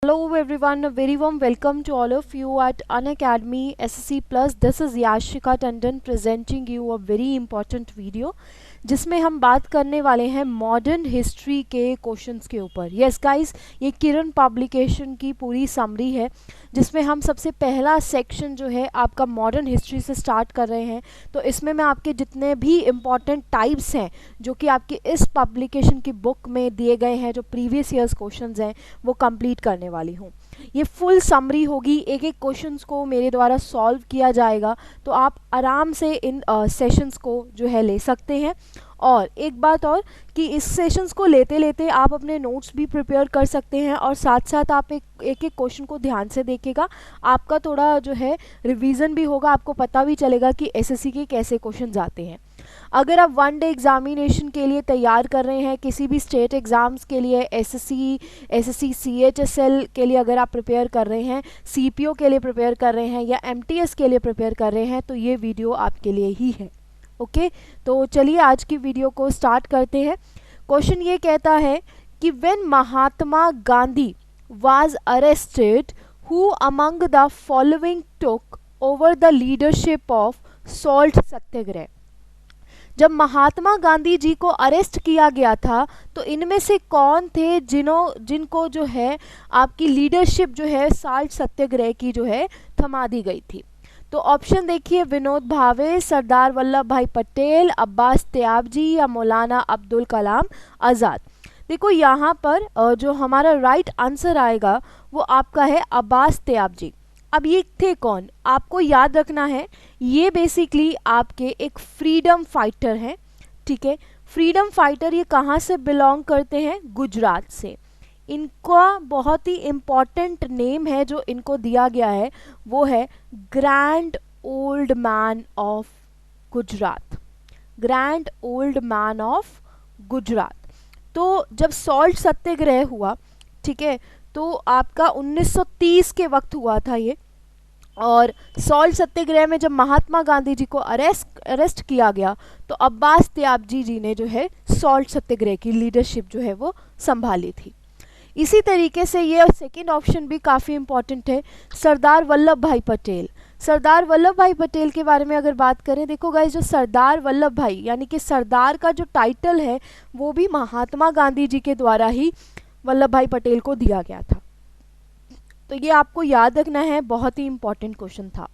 Hello everyone, a very warm welcome to all of you at Unacademy SSC Plus. This is Yashika Tandon presenting you a very important video जिसमें हम बात करने वाले हैं modern history के questions के ऊपर। यस गाइस, ये किरण पब्लिकेशन की पूरी समरी है जिसमें हम सबसे पहला सेक्शन जो है आपका मॉडर्न हिस्ट्री से स्टार्ट कर रहे हैं। तो इसमें मैं आपके जितने भी इम्पॉर्टेंट टाइप्स हैं जो कि आपकी इस पब्लिकेशन की बुक में दिए गए हैं, जो प्रीवियस ईयर्स क्वेश्चंस हैं, वो कंप्लीट करने वाली हूँ। ये फुल समरी होगी, एक एक क्वेश्चंस को मेरे द्वारा सॉल्व किया जाएगा, तो आप आराम से इन सेशंस को जो है ले सकते हैं। और एक बात और कि इस सेशंस को लेते लेते आप अपने नोट्स भी प्रिपेयर कर सकते हैं और साथ साथ आप एक क्वेश्चन को ध्यान से देखिएगा। आपका थोड़ा जो है रिवीजन भी होगा, आपको पता भी चलेगा कि एसएससी के कैसे क्वेश्चन आते हैं। अगर आप वन डे एग्जामिनेशन के लिए तैयार कर रहे हैं, किसी भी स्टेट एग्ज़ाम्स के लिए, एसएससी सीएचएसएल के लिए अगर आप प्रिपेयर कर रहे हैं, सीपीओ के लिए प्रिपेयर कर रहे हैं या एमटीएस के लिए प्रिपेयर कर रहे हैं, तो ये वीडियो आपके लिए ही है। ओके, तो चलिए आज की वीडियो को स्टार्ट करते हैं। क्वेश्चन ये कहता है कि when Mahatma Gandhi was arrested, who among the following took over the leadership of salt Satyagraha. जब महात्मा गांधी जी को अरेस्ट किया गया था तो इनमें से कौन थे जिनको जो है आपकी लीडरशिप जो है साल्ट सत्याग्रह की जो है थमा दी गई थी। तो ऑप्शन देखिए, विनोद भावे, सरदार वल्लभ भाई पटेल, अब्बास त्याबजी या मौलाना अब्दुल कलाम आज़ाद। देखो यहाँ पर जो हमारा राइट आंसर आएगा वो आपका है अब्बास त्याबजी। अब ये थे कौन, आपको याद रखना है, ये बेसिकली आपके एक फ्रीडम फाइटर हैं। ठीक है, फ्रीडम फाइटर ये कहाँ से बिलोंग करते हैं? गुजरात से। इनका बहुत ही इम्पॉर्टेंट नेम है जो इनको दिया गया है, वो है grand old man of Gujarat. Grand old man of Gujarat. तो जब सॉल्ट सत्याग्रह हुआ, ठीक है, तो आपका 1930 के वक्त हुआ था ये। और सॉल्ट सत्याग्रह में जब महात्मा गांधी जी को अरेस्ट किया गया तो अब्बास त्याबजी जी ने जो है सॉल्ट सत्याग्रह की लीडरशिप जो है वो संभाली थी। इसी तरीके से ये सेकंड ऑप्शन भी काफ़ी इम्पॉर्टेंट है, सरदार वल्लभ भाई पटेल। सरदार वल्लभ भाई पटेल के बारे में अगर बात करें, देखो गाइस, जो सरदार वल्लभ भाई यानी कि सरदार का जो टाइटल है वो भी महात्मा गांधी जी के द्वारा ही वल्लभ भाई पटेल को दिया गया था। तो ये आपको याद रखना है, बहुत ही इंपॉर्टेंट क्वेश्चन था।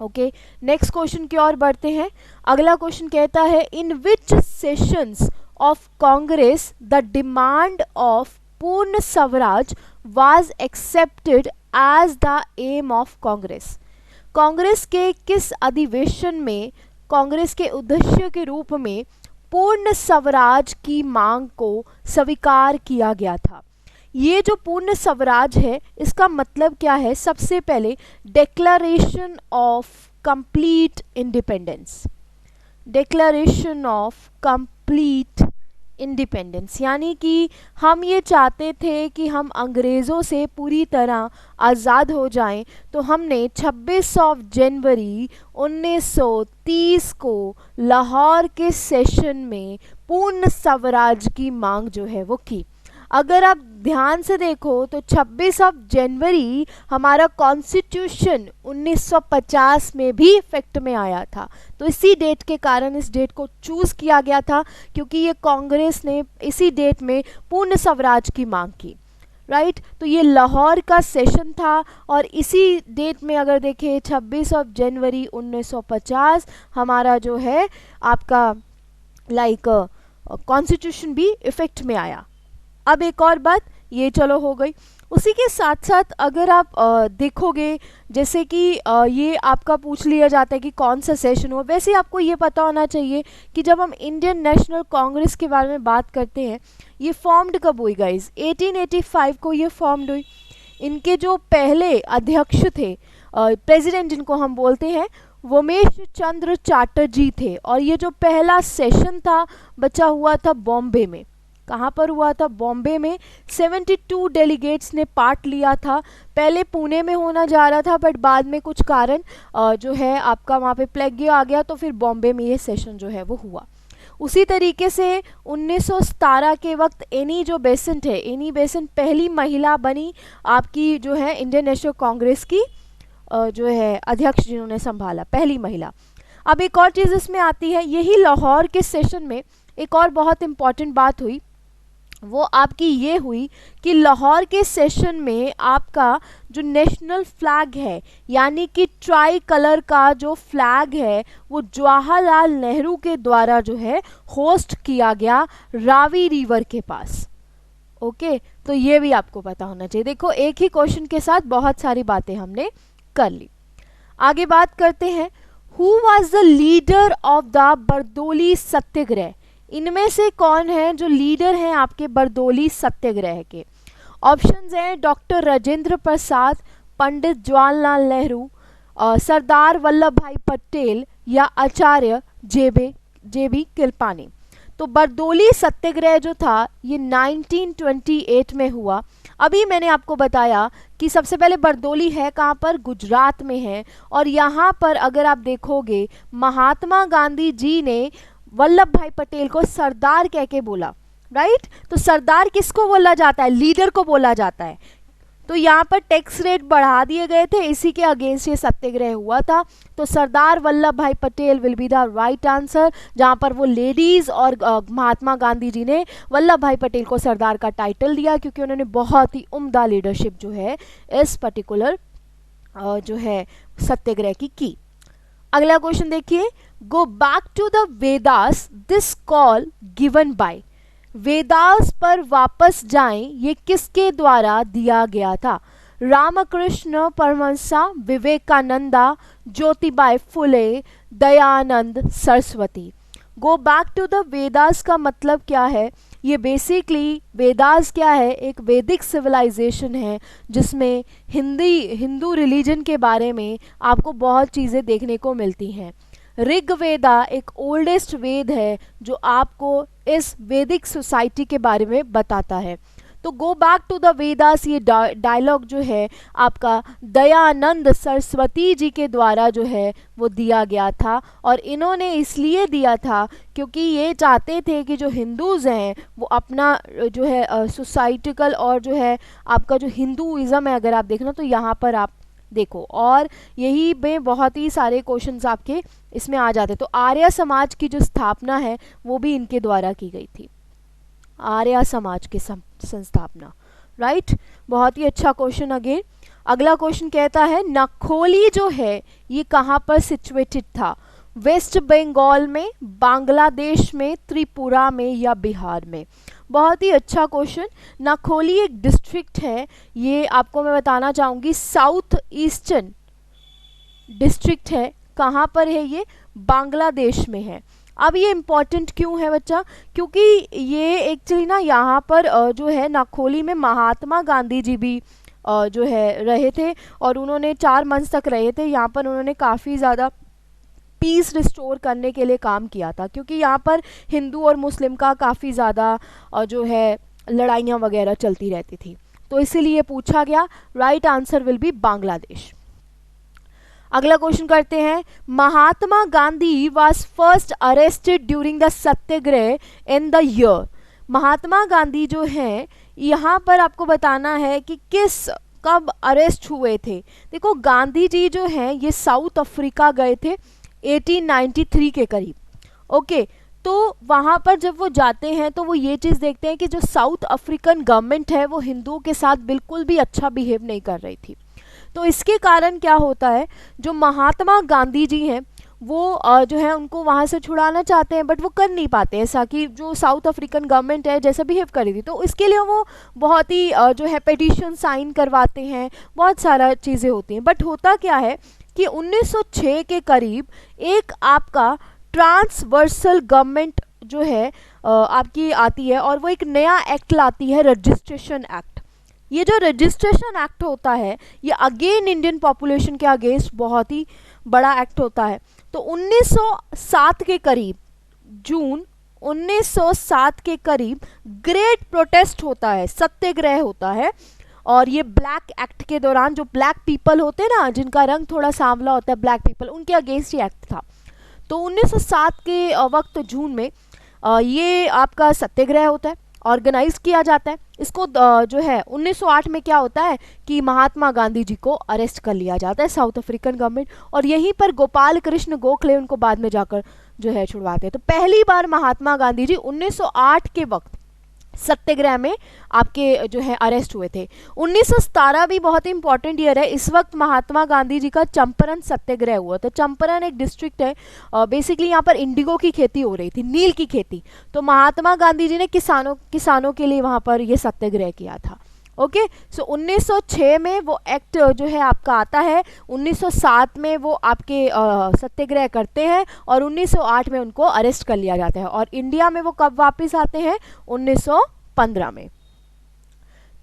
ओके, नेक्स्ट क्वेश्चन की ओर बढ़ते हैं। अगला क्वेश्चन कहता है, in which sessions of Congress the demand of Purna Swaraj was accepted as the aim of Congress. Congress के किस अधिवेशन में कांग्रेस के उद्देश्य के रूप में पूर्ण स्वराज की मांग को स्वीकार किया गया था? ये जो पूर्ण स्वराज है इसका मतलब क्या है? सबसे पहले declaration of complete independence. Declaration of complete independence यानी कि हम ये चाहते थे कि हम अंग्रेज़ों से पूरी तरह आज़ाद हो जाएं, तो हमने 26 जनवरी 1930 को लाहौर के सेशन में पूर्ण स्वराज की मांग जो है वो की। अगर आप ध्यान से देखो तो 26 जनवरी हमारा कॉन्स्टिट्यूशन 1950 में भी इफेक्ट में आया था। तो इसी डेट के कारण इस डेट को चूज़ किया गया था क्योंकि ये कांग्रेस ने इसी डेट में पूर्ण स्वराज की मांग की। राइट, तो ये लाहौर का सेशन था और इसी डेट में अगर देखें 26 जनवरी 1950 हमारा जो है आपका कॉन्स्टिट्यूशन भी इफेक्ट में आया। अब एक और बात, ये चलो हो गई। उसी के साथ साथ अगर आप देखोगे, जैसे कि ये आपका पूछ लिया जाता है कि कौन सा सेशन हुआ, वैसे आपको ये पता होना चाहिए कि जब हम इंडियन नेशनल कांग्रेस के बारे में बात करते हैं, ये फॉर्म्ड कब हुई गाइस? 1885 को ये फॉर्म्ड हुई। इनके जो पहले अध्यक्ष थे, प्रेसिडेंट जिनको हम बोलते हैं, वोमेश चंद्र चैटर्जी थे। और ये जो पहला सेशन था बचा हुआ था बॉम्बे में। कहाँ पर हुआ था? बॉम्बे में। 72 डेलीगेट्स ने पार्ट लिया था। पहले पुणे में होना जा रहा था बट बाद में कुछ कारण जो है आपका वहाँ पे प्लेग आ गया, तो फिर बॉम्बे में ये सेशन जो है वो हुआ। उसी तरीके से 1917 के वक्त एनी जो बेसेंट है, एनी बेसेंट पहली महिला बनी आपकी जो है इंडियन नेशनल कांग्रेस की जो है अध्यक्ष जिन्होंने संभाला, पहली महिला। अब एक और चीज़ इसमें आती है, यही लाहौर के सेशन में एक और बहुत इम्पॉर्टेंट बात हुई, वो आपकी ये हुई कि लाहौर के सेशन में आपका जो नेशनल फ्लैग है यानी कि ट्राई कलर का जो फ्लैग है वो जवाहरलाल नेहरू के द्वारा जो है होस्ट किया गया रावी रिवर के पास। ओके, तो ये भी आपको पता होना चाहिए। देखो एक ही क्वेश्चन के साथ बहुत सारी बातें हमने कर ली। आगे बात करते हैं, who was the leader of the Bardoli Satyagraha. इनमें से कौन है जो लीडर हैं आपके बरदौली सत्याग्रह के? ऑप्शंस हैं डॉक्टर राजेंद्र प्रसाद, पंडित जवाहरलाल नेहरू, सरदार वल्लभ भाई पटेल या आचार्य जेबी कृपलानी। तो बरदौली सत्याग्रह जो था ये 1928 में हुआ। अभी मैंने आपको बताया कि सबसे पहले बरदौली है कहाँ पर, गुजरात में है। और यहाँ पर अगर आप देखोगे महात्मा गांधी जी ने वल्लभ भाई पटेल को सरदार कह के बोला, राइट। तो सरदार किसको बोला जाता है? लीडर को बोला जाता है। तो यहाँ पर टैक्स रेट बढ़ा दिए गए थे, इसी के अगेंस्ट ये सत्याग्रह हुआ था। तो सरदार वल्लभ भाई Patel will be the right answer, जहाँ पर वो लेडीज़ और महात्मा गांधी जी ने वल्लभ भाई पटेल को सरदार का टाइटल दिया क्योंकि उन्होंने बहुत ही उम्दा लीडरशिप जो है इस पर्टिकुलर जो है सत्याग्रह की। अगला क्वेश्चन देखिए, go back to the Vedas this call given by. Vedas पर वापस जाएं, ये किसके द्वारा दिया गया था? Ramakrishna Paramhansa, Vivekananda, Jyotiba Phule, Dayanand Saraswati. Go back to the Vedas का मतलब क्या है? ये बेसिकली वेदास क्या है? एक वैदिक सिविलाइजेशन है जिसमें हिंदू रिलीजन के बारे में आपको बहुत चीज़ें देखने को मिलती हैं। ऋग्वेदा एक ओल्डेस्ट वेद है जो आपको इस वैदिक सोसाइटी के बारे में बताता है। तो go back to the Vedas ये डायलॉग जो है आपका दयानंद सरस्वती जी के द्वारा जो है वो दिया गया था। और इन्होंने इसलिए दिया था क्योंकि ये चाहते थे कि जो हिंदूज़ हैं वो अपना जो है सोसाइटिकल और जो है आपका जो हिंदुइज़्म है, अगर आप देखना तो यहाँ पर आप देखो, और यही में बहुत ही सारे क्वेश्चंस आपके इसमें आ जाते। तो आर्य समाज की जो स्थापना है वो भी इनके द्वारा की गई थी, आर्य समाज की संस्थापना, राइट। बहुत ही अच्छा क्वेश्चन। अगेन अगला क्वेश्चन कहता है नखोली जो है ये कहाँ पर सिचुएटेड था? वेस्ट बंगाल में, बांग्लादेश में, त्रिपुरा में या बिहार में? बहुत ही अच्छा क्वेश्चन। नखोली एक डिस्ट्रिक्ट है, ये आपको मैं बताना चाहूँगी साउथ ईस्टर्न डिस्ट्रिक्ट है। कहाँ पर है ये? बांग्लादेश में है। अब ये इम्पॉर्टेंट क्यों है बच्चा? क्योंकि ये एक्चुअली ना यहाँ पर जो है नखोली में महात्मा गांधी जी भी जो है रहे थे और उन्होंने 4 मंथ्स तक रहे थे। यहाँ पर उन्होंने काफ़ी ज़्यादा पीस रिस्टोर करने के लिए काम किया था क्योंकि यहाँ पर हिंदू और मुस्लिम का काफ़ी ज़्यादा जो है लड़ाइयाँ वगैरह चलती रहती थी। तो इसीलिए पूछा गया, right answer will be Bangladesh. अगला क्वेश्चन करते हैं, Mahatma Gandhi was first arrested during the Satyagraha in the year. Mahatma Gandhi जो हैं यहाँ पर आपको बताना है कि कब अरेस्ट हुए थे। देखो गांधी जी जो हैं ये साउथ अफ्रीका गए थे 1893 के करीब। ओके, तो वहाँ पर जब वो जाते हैं तो वो ये चीज़ देखते हैं कि जो साउथ अफ्रीकन गवर्नमेंट है वो हिंदुओं के साथ बिल्कुल भी अच्छा बिहेव नहीं कर रही थी। तो इसके कारण क्या होता है, जो महात्मा गांधी जी हैं वो जो है उनको वहाँ से छुड़ाना चाहते हैं बट वो कर नहीं पाते ऐसा कि जो साउथ अफ्रीकन गवर्नमेंट है जैसा बिहेव कर रही थी। तो इसके लिए वो बहुत ही जो है पिटीशन साइन करवाते हैं, बहुत सारा चीज़ें होती हैं। बट होता क्या है कि 1906 के करीब एक आपका ट्रांसवर्सल गवर्नमेंट जो है आपकी आती है और वो एक नया एक्ट लाती है, रजिस्ट्रेशन एक्ट। ये जो रजिस्ट्रेशन एक्ट होता है ये अगेन इंडियन पॉपुलेशन के अगेंस्ट बहुत ही बड़ा एक्ट होता है। तो 1907 के करीब, जून 1907 के करीब ग्रेट प्रोटेस्ट होता है, सत्याग्रह होता है। और ये ब्लैक एक्ट के दौरान जो ब्लैक पीपल होते हैं ना, जिनका रंग थोड़ा सांवला होता है, ब्लैक पीपल, उनके अगेंस्ट ये एक्ट था। तो 1907 के वक्त जून में ये आपका सत्याग्रह होता है, ऑर्गेनाइज किया जाता है। इसको जो है 1908 में क्या होता है कि महात्मा गांधी जी को अरेस्ट कर लिया जाता है साउथ अफ्रीकन गवर्नमेंट, और यहीं पर गोपाल कृष्ण गोखले उनको बाद में जाकर जो है छुड़वाते हैं। तो पहली बार महात्मा गांधी जी 1908 के वक्त सत्याग्रह में आपके जो है अरेस्ट हुए थे। 1917 भी बहुत ही इंपॉर्टेंट ईयर है, इस वक्त महात्मा गांधी जी का चंपारण सत्याग्रह हुआ। तो चंपारण एक डिस्ट्रिक्ट है, बेसिकली यहाँ पर इंडिगो की खेती हो रही थी, नील की खेती। तो महात्मा गांधी जी ने किसानों के लिए वहाँ पर ये सत्याग्रह किया था। ओके, सो 1906 में वो एक्ट जो है आपका आता है, 1907 में वो आपके सत्याग्रह करते हैं, और 1908 में उनको अरेस्ट कर लिया जाता है। और इंडिया में वो कब वापस आते हैं? 1915 में।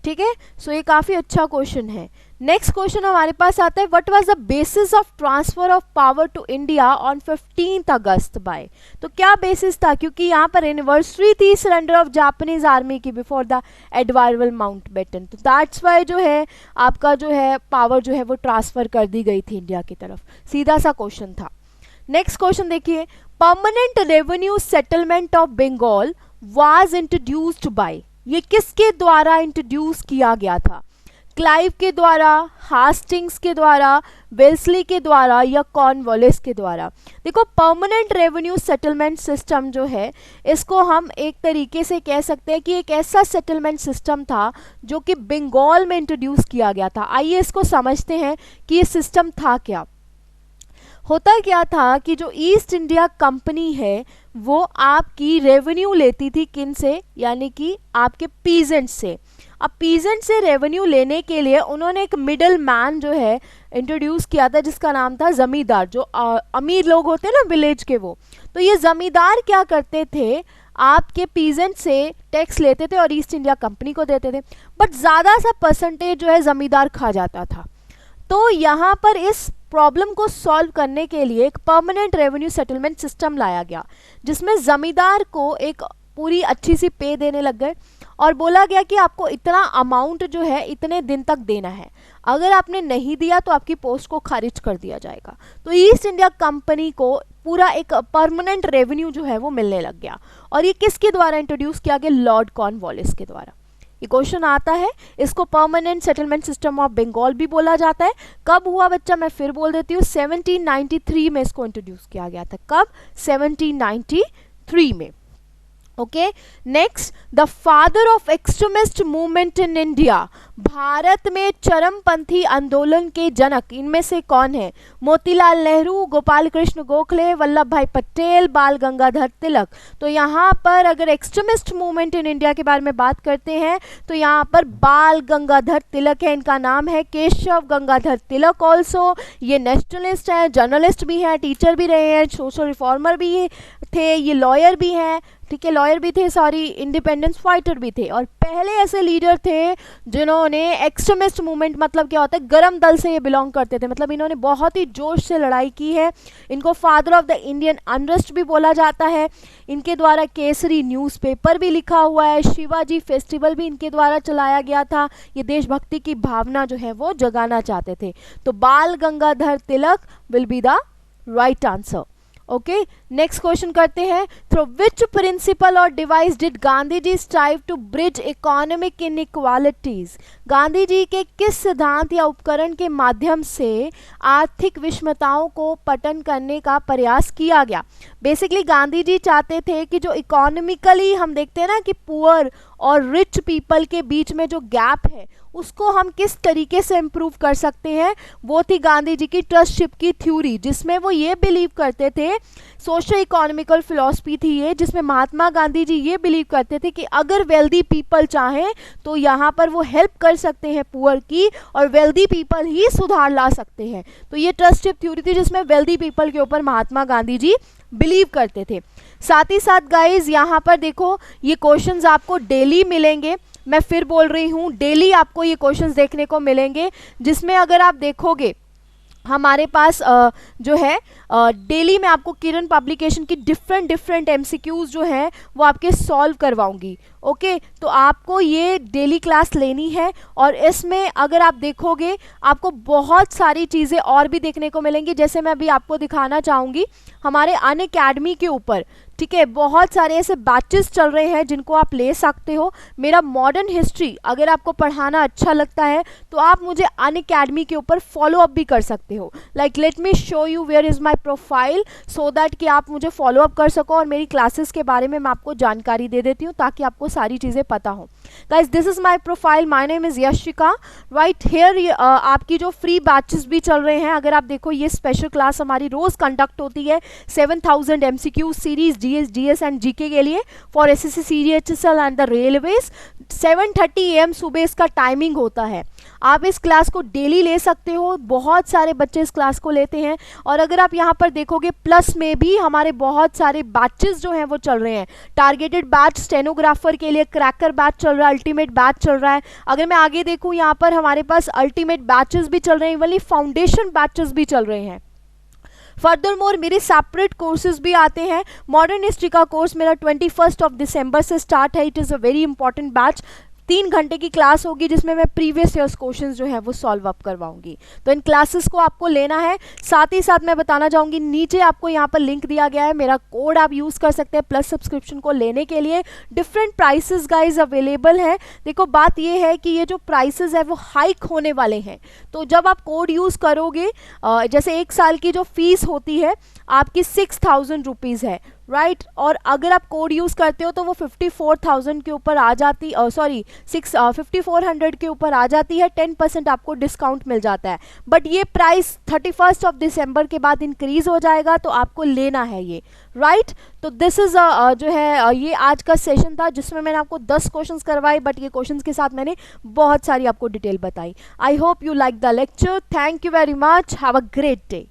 ठीक है, सो ये काफ़ी अच्छा क्वेश्चन है। नेक्स्ट क्वेश्चन हमारे पास आता है, what was the basis of transfer of power to India on 15 August by. तो क्या बेसिस था? क्योंकि यहाँ पर एनिवर्सरी थी सरेंडर ऑफ जापानीज आर्मी की बिफोर द एडवाइवल माउंटबेटन। तो दैट्स वाई जो है आपका जो है पावर जो है वो ट्रांसफर कर दी गई थी इंडिया की तरफ। सीधा सा क्वेश्चन था। नेक्स्ट क्वेश्चन देखिए, permanent revenue settlement of Bengal was introduced by. ये किसके द्वारा इंट्रोड्यूस किया गया था? क्लाइव के द्वारा, हास्टिंग्स के द्वारा, वेल्सली के द्वारा, या कॉर्नवालिस के द्वारा? देखो, परमानेंट रेवेन्यू सेटलमेंट सिस्टम जो है इसको हम एक तरीके से कह सकते हैं कि एक ऐसा सेटलमेंट सिस्टम था जो कि बंगाल में इंट्रोड्यूस किया गया था। आइए इसको समझते हैं कि ये सिस्टम था क्या। होता क्या था कि जो ईस्ट इंडिया कंपनी है वो आपकी रेवेन्यू लेती थी किन से? यानी कि आपके पीजेंट से। अब पीजेंट से रेवेन्यू लेने के लिए उन्होंने एक मिडल मैन जो है इंट्रोड्यूस किया था जिसका नाम था जमींदार। जो अमीर लोग होते हैं ना विलेज के, वो तो ये जमींदार क्या करते थे, आपके पीजेंट से टैक्स लेते थे और ईस्ट इंडिया कंपनी को देते थे, बट ज़्यादा सा परसेंटेज जो है जमींदार खा जाता था। तो यहाँ पर इस प्रॉब्लम को सॉल्व करने के लिए एक परमानेंट रेवेन्यू सेटलमेंट सिस्टम लाया गया जिसमें ज़मींदार को एक पूरी अच्छी सी पे देने लग गए और बोला गया कि आपको इतना अमाउंट जो है इतने दिन तक देना है, अगर आपने नहीं दिया तो आपकी पोस्ट को खारिज कर दिया जाएगा। तो ईस्ट इंडिया कंपनी को पूरा एक परमानेंट रेवेन्यू जो है वो मिलने लग गया। और ये किसके द्वारा इंट्रोड्यूस किया गया? लॉर्ड कॉर्नवालिस के द्वारा। ये क्वेश्चन आता है, इसको permanent settlement system of Bengal भी बोला जाता है। कब हुआ बच्चा? मैं फिर बोल देती हूँ, 1793 में इसको इंट्रोड्यूस किया गया था। कब? 1793 में। Okay, next, the father of extremist movement in India. Bharat में चरमपंथी आंदोलन के जनक इनमें से कौन है? मोतीलाल नेहरू, गोपाल कृष्ण गोखले, वल्लभ भाई पटेल, बाल गंगाधर तिलक। तो यहाँ पर अगर एक्सट्रीमिस्ट मूवमेंट इन इंडिया के बारे में बात करते हैं तो यहाँ पर बाल गंगाधर तिलक है, इनका नाम है केशव गंगाधर तिलक। ऑल्सो ये नेशनलिस्ट हैं, जर्नलिस्ट भी हैं, टीचर भी रहे हैं, सोशल रिफॉर्मर भी थे, ये लॉयर भी हैं, ठीक है, लॉयर भी थे, सॉरी, इंडिपेंडेंस फाइटर भी थे, और पहले ऐसे लीडर थे जिन्होंने एक्सट्रीमिस्ट मूवमेंट, मतलब क्या होता है, गरम दल से ये बिलोंग करते थे, मतलब इन्होंने बहुत ही जोश से लड़ाई की है। इनको father of the Indian unrest भी बोला जाता है। इनके द्वारा केसरी न्यूज़पेपर भी लिखा हुआ है, शिवाजी फेस्टिवल भी इनके द्वारा चलाया गया था। ये देशभक्ति की भावना जो है वो जगाना चाहते थे। तो Bal Gangadhar Tilak will be the right answer. Okay, next question करते हैं, through which principle or device did Gandhi ji strive to bridge economic inequalities. Gandhi ji के किस सिद्धांत या उपकरण के माध्यम से आर्थिक विषमताओं को पतन करने का प्रयास किया गया? बेसिकली गांधी जी चाहते थे कि जो इकोनॉमिकली हम देखते हैं ना कि पुअर और रिच पीपल के बीच में जो गैप है उसको हम किस तरीके से इम्प्रूव कर सकते हैं, वो थी गांधी जी की ट्रस्टशिप की थ्योरी, जिसमें वो ये बिलीव करते थे, सोशल इकोनॉमिकल फिलॉसफी थी ये, जिसमें महात्मा गांधी जी ये बिलीव करते थे कि अगर वेल्दी पीपल चाहें तो यहाँ पर वो हेल्प कर सकते हैं पुअर की, और वेल्दी पीपल ही सुधार ला सकते हैं। तो ये ट्रस्टशिप थ्योरी थी जिसमें वेल्दी पीपल के ऊपर महात्मा गांधी जी बिलीव करते थे। साथ ही साथ गाइज यहाँ पर देखो, ये क्वेश्चंस आपको डेली मिलेंगे, मैं फिर बोल रही हूँ, डेली आपको ये क्वेश्चंस देखने को मिलेंगे, जिसमें अगर आप देखोगे हमारे पास जो है डेली में आपको किरण पब्लिकेशन की डिफरेंट एमसीक्यूज जो हैं वो आपके सॉल्व करवाऊंगी। ओके, तो आपको ये डेली क्लास लेनी है, और इसमें अगर आप देखोगे आपको बहुत सारी चीज़ें और भी देखने को मिलेंगी। जैसे मैं अभी आपको दिखाना चाहूँगी, हमारे अनअकैडमी के ऊपर ठीक है, बहुत सारे ऐसे बैचेस चल रहे हैं जिनको आप ले सकते हो। मेरा मॉडर्न हिस्ट्री अगर आपको पढ़ाना अच्छा लगता है तो आप मुझे अनअकैडमी के ऊपर फॉलो अप भी कर सकते हो। Like let me show you where is my profile so that कि आप मुझे फॉलो अप कर सको और मेरी क्लासेस के बारे में मैं आपको जानकारी दे देती हूँ ताकि आपको सारी चीज़ें पता हो। Guys this is my profile, my name is Yashika right here. आपकी जो फ्री बैचेस भी चल रहे हैं, अगर आप देखो ये स्पेशल क्लास हमारी रोज़ कंडक्ट होती है 7000 MCQ series GS and GK के लिए for SSC CHSL and the railways. 7:30 AM सुबह इसका टाइमिंग होता है। आप इस क्लास को डेली ले सकते हो, बहुत सारे बच्चे इस क्लास को लेते हैं। और अगर आप यहाँ पर देखोगे प्लस में भी हमारे बहुत सारे बैचेस जो हैं वो चल रहे हैं। टारगेटेड बैच स्टेनोग्राफर के लिए क्रैकर बैच चल रहा है, अल्टीमेट बैच चल रहा है। अगर मैं आगे देखूँ यहाँ पर हमारे पास अल्टीमेट बैचेस भी चल रहे हैं, इवनली फाउंडेशन बैचेस भी चल रहे हैं। फर्दरमोर मेरे सेपरेट कोर्सेज भी आते हैं। मॉडर्न हिस्ट्री का कोर्स मेरा 21 दिसंबर से स्टार्ट है। It is a very important batch. 3 घंटे की क्लास होगी जिसमें मैं प्रीवियस ईयर्स क्वेश्चंस जो है वो सॉल्व अप करवाऊंगी। तो इन क्लासेस को आपको लेना है। साथ ही साथ मैं बताना चाहूँगी, नीचे आपको यहाँ पर लिंक दिया गया है, मेरा कोड आप यूज़ कर सकते हैं प्लस सब्सक्रिप्शन को लेने के लिए। डिफरेंट प्राइसेस गाइज अवेलेबल है। देखो बात ये है कि ये जो प्राइसेस है वो हाइक होने वाले हैं। तो जब आप कोड यूज़ करोगे, जैसे 1 साल की जो फीस होती है आपकी 6000 रुपीज़ है राइट और अगर आप कोड यूज़ करते हो तो वो 54,000 के ऊपर आ जाती, 5400 के ऊपर आ जाती है। 10% आपको डिस्काउंट मिल जाता है। बट ये प्राइस 31 दिसंबर के बाद इंक्रीज़ हो जाएगा, तो आपको लेना है ये राइट। तो दिस इज़ जो है ये आज का सेशन था जिसमें मैंने आपको 10 क्वेश्चंस करवाए, बट ये क्वेश्चंस के साथ मैंने बहुत सारी आपको डिटेल बताई। I hope you like the lecture. Thank you very much. Have a great day.